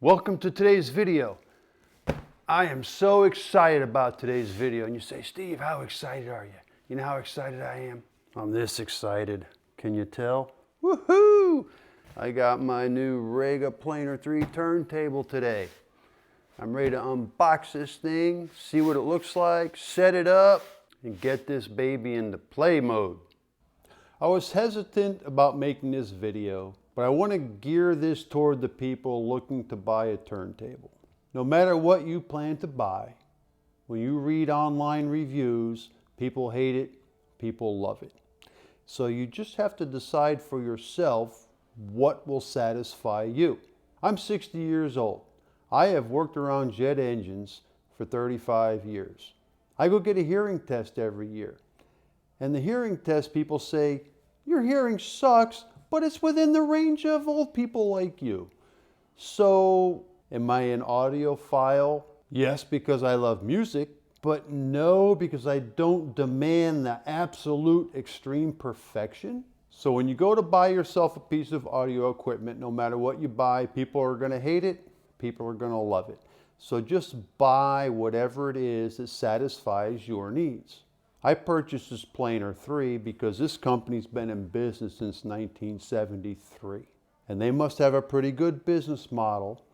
Welcome to today's video. I am so excited about today's video. And you say, Steve, how excited are you? You know how excited I am? I'm this excited. Can you tell? Woohoo! I got my new Rega Planar 3 turntable today. I'm ready to unbox this thing, see what it looks like, set it up, and get this baby into play mode. I was hesitant about making this video, but I want to gear this toward the people looking to buy a turntable. No matter what you plan to buy, when you read online reviews, people hate it, people love it. So you just have to decide for yourself what will satisfy you. I'm 60 years old. I have worked around jet engines for 35 years. I go get a hearing test every year. And the hearing test people say, your hearing sucks, but it's within the range of old people like you. So, am I an audiophile? Yes, because I love music, but no, because I don't demand the absolute extreme perfection. So when you go to buy yourself a piece of audio equipment, no matter what you buy, people are going to hate it, people are going to love it. So just buy whatever it is that satisfies your needs. I purchased this Planar 3 because this company's been in business since 1973. And they must have a pretty good business model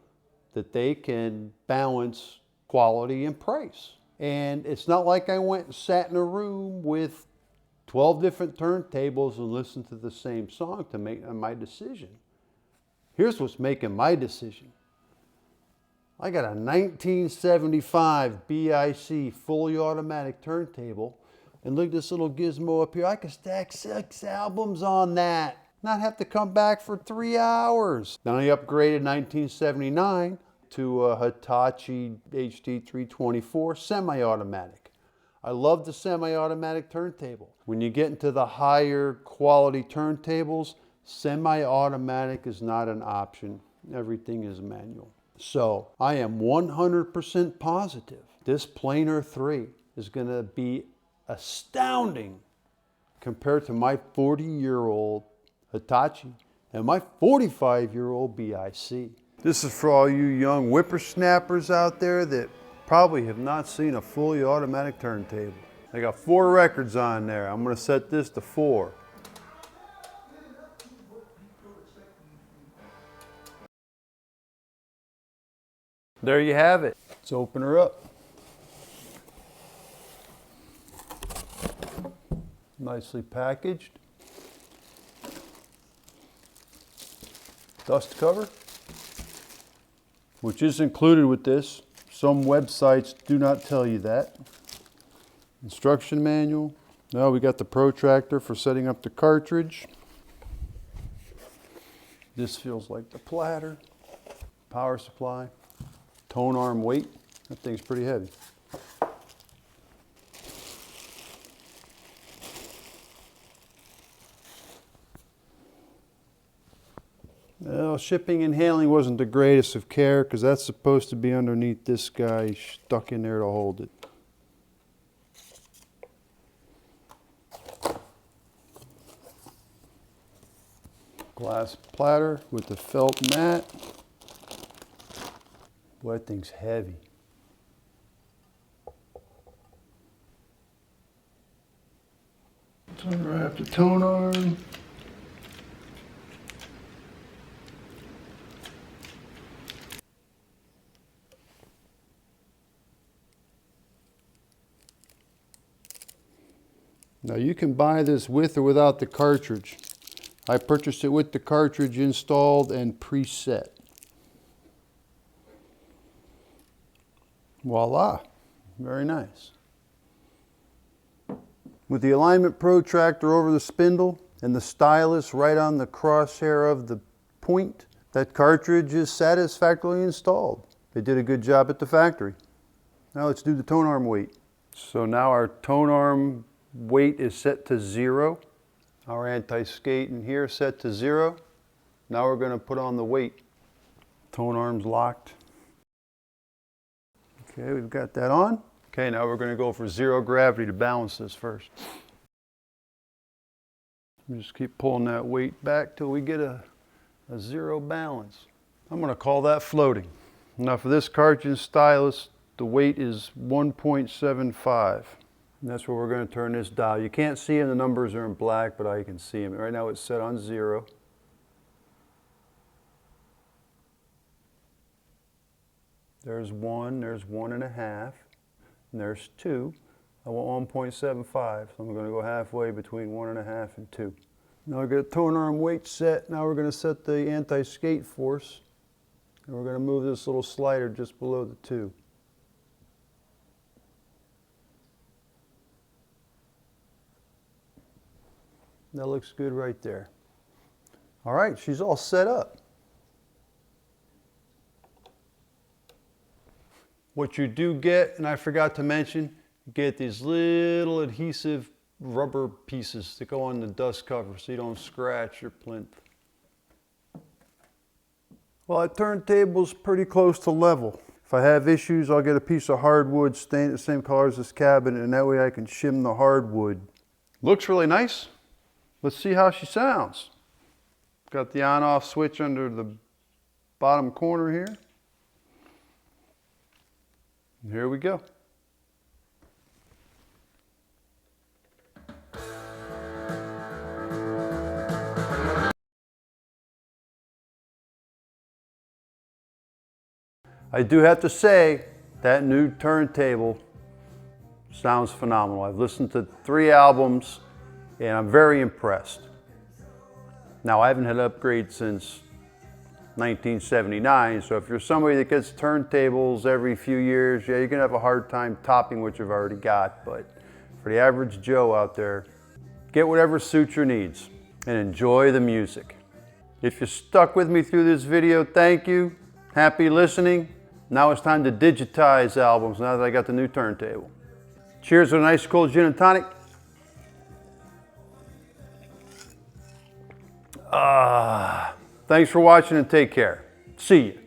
that they can balance quality and price. And it's not like I went and sat in a room with 12 different turntables and listened to the same song to make my decision. Here's what's making my decision. I got a 1975 BIC fully automatic turntable. And look at this little gizmo up here. I can stack 6 albums on that. Not have to come back for 3 hours. Then I upgraded in 1979 to a Hitachi HD324 semi-automatic. I love the semi-automatic turntable. When you get into the higher quality turntables, semi-automatic is not an option. Everything is manual. So I am 100% positive this Planar 3 is going to be astounding compared to my 40-year-old Hitachi and my 45-year-old BIC. This is for all you young whippersnappers out there that probably have not seen a fully automatic turntable. I got 4 records on there. I'm going to set this to 4. There you have it. Let's open her up. Nicely packaged. Dust cover, which is included with this. Some websites do not tell you that. Instruction manual. Now we got the protractor for setting up the cartridge. This feels like the platter. Power supply. Tone arm weight. That thing's pretty heavy. Well, shipping and handling wasn't the greatest of care because that's supposed to be underneath this guy stuck in there to hold it. Glass platter with the felt mat. Boy, that thing's heavy. Let's unwrap the tone arm. Now you can buy this with or without the cartridge. I purchased it with the cartridge installed and preset. Voila, very nice. With the alignment protractor over the spindle and the stylus right on the crosshair of the point, that cartridge is satisfactorily installed. They did a good job at the factory. Now let's do the tone arm weight. So now our tone arm weight is set to 0. Our anti-skate in here set to 0. Now we're going to put on the weight. Tone arm's locked. Okay, we've got that on. Okay, now we're going to go for 0 gravity to balance this first. We just keep pulling that weight back till we get a 0 balance. I'm going to call that floating. Now for this cartridge and stylus, the weight is 1.75. And that's where we're going to turn this dial. You can't see them, the numbers are in black, but I can see them. Right now it's set on 0. There's 1, there's 1.5, and there's 2. I want 1.75, so I'm going to go halfway between 1.5 and 2. Now we're going to tone arm weight set. Now we're going to set the anti-skate force. And we're going to move this little slider just below the 2. That looks good right there. All right, she's all set up. What you do get, and I forgot to mention, you get these little adhesive rubber pieces that go on the dust cover so you don't scratch your plinth. Well, that turntable's pretty close to level. If I have issues, I'll get a piece of hardwood stained the same color as this cabinet, and that way I can shim the hardwood. Looks really nice. Let's see how she sounds. Got the on-off switch under the bottom corner here. And here we go. I do have to say that new turntable sounds phenomenal. I've listened to 3 albums and I'm very impressed. Now I haven't had an upgrade since 1979, so if you're somebody that gets turntables every few years, yeah, you're gonna have a hard time topping what you've already got. But for the average Joe out there, get whatever suits your needs and enjoy the music. If you stuck with me through this video, thank you. Happy listening. Now it's time to digitize albums now that I got the new turntable. Cheers with a nice cold gin and tonic. Thanks for watching and take care. See you.